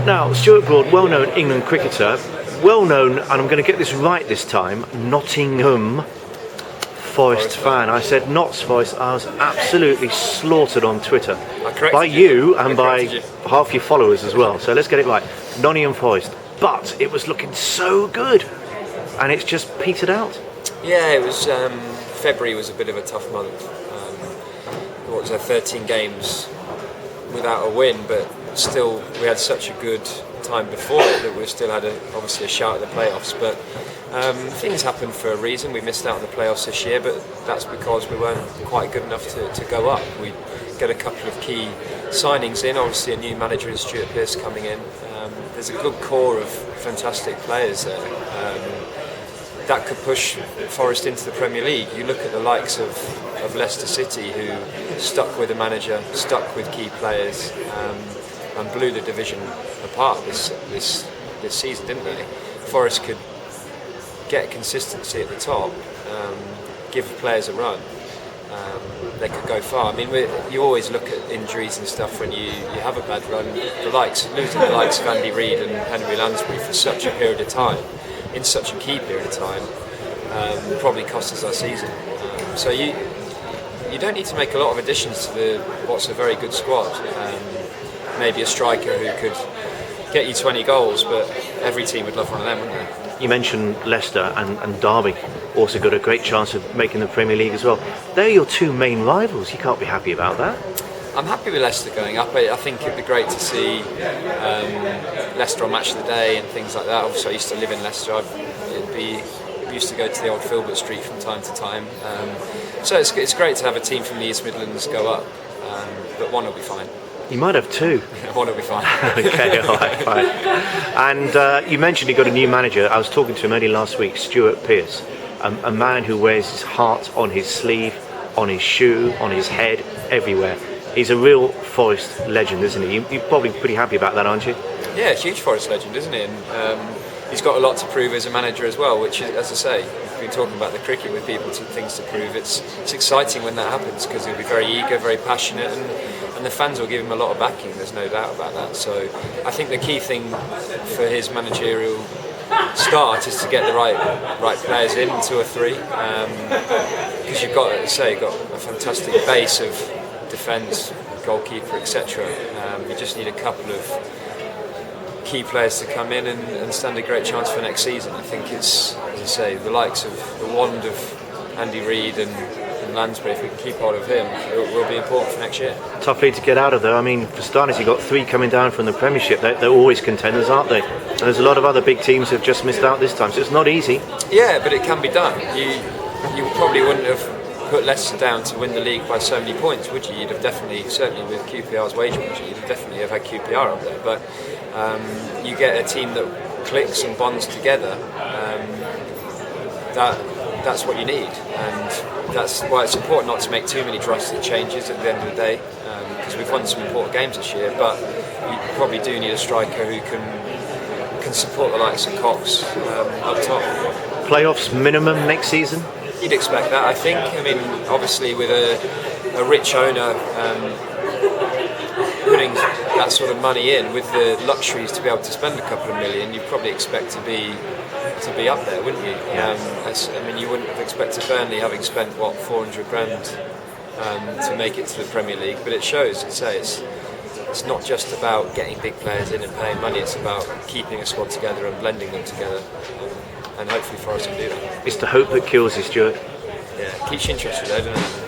Now, Stuart Broad, well-known England cricketer, well-known, and I'm going to get this right this time, Nottingham Forest fan. I said Notts Forest. I was absolutely slaughtered on Twitter by you and by half your followers as well. So let's get it right. Nottingham Forest. But it was looking so good, and it's just petered out. Yeah, it was. February was a bit of a tough month. What was there, 13 games without a win, but still we had such a good time before it that we still had obviously a shout at the playoffs. But things happen for a reason. We missed out on the playoffs this year, but that's because we weren't quite good enough to go up. We get a couple of key signings in. Obviously, a new manager in Stuart Pearce coming in. There's a good core of fantastic players there. That could push Forest into the Premier League. You look at the likes of Leicester City, who stuck with a manager, stuck with key players, and blew the division apart this season, didn't they? Forest could get consistency at the top, give players a run. They could go far. I mean, you always look at injuries and stuff when you have a bad run. Losing the likes of Andy Reid and Henry Lansbury for such a period of time, in such a key period of time, probably cost us our season. So you don't need to make a lot of additions to what's a very good squad. Maybe a striker who could get you 20 goals, but every team would love one of them, wouldn't they? You mentioned Leicester and Derby also got a great chance of making the Premier League as well. They're your two main rivals. You can't be happy about that. I'm happy with Leicester going up. I think it'd be great to see Leicester on Match of the Day and things like that. Obviously, I used to live in Leicester. We used to go to the old Filbert Street from time to time. So it's great to have a team from the East Midlands go up, but one will be fine. You might have two. One will be fine. Okay, all right, fine. And you mentioned you got a new manager. I was talking to him only last week, Stuart Pearce, a man who wears his heart on his sleeve, on his shoe, on his head, everywhere. He's a real Forest legend, isn't he? You're probably pretty happy about that, aren't you? Yeah, huge Forest legend, isn't he? And he's got a lot to prove as a manager as well, which is, as I say, we've been talking about the cricket with people, things to prove. It's exciting when that happens because he'll be very eager, very passionate, and the fans will give him a lot of backing, there's no doubt about that. So I think the key thing for his managerial start is to get the right players in, 2 or 3, because you've got a fantastic base of defence, goalkeeper, etc. You just need a couple of key players to come in and stand a great chance for next season. I think it's, as I say, the likes of the wand of Andy Reid and Lansbury. If we can keep hold of him, it will be important for next year. Tough league to get out of, though. I mean, for starters, you've got 3 coming down from the Premiership. They're always contenders, aren't they? And there's a lot of other big teams who've just missed out this time, so it's not easy. Yeah, but it can be done. You probably wouldn't have put Leicester down to win the league by so many points, would you? You'd have definitely, certainly with QPR's wage budget, you'd have definitely have had QPR up there. But you get a team that clicks and bonds together. That's what you need, and that's why it's important not to make too many drastic changes at the end of the day, because we've won some important games this year, but you probably do need a striker who can support the likes of Cox up top. Playoffs minimum next season? You'd expect that, I think. I mean, obviously with a rich owner putting that sort of money in, with the luxuries to be able to spend a couple of million, you'd probably expect to be up there, wouldn't you? I mean, you wouldn't have expected Burnley having spent 400 grand to make it to the Premier League, but it shows. It's not just about getting big players in and paying money. It's about keeping a squad together and blending them together, and hopefully Forest can do that. It's the hope that kills you, Stuart. Yeah, keeps you interested, though, doesn't it?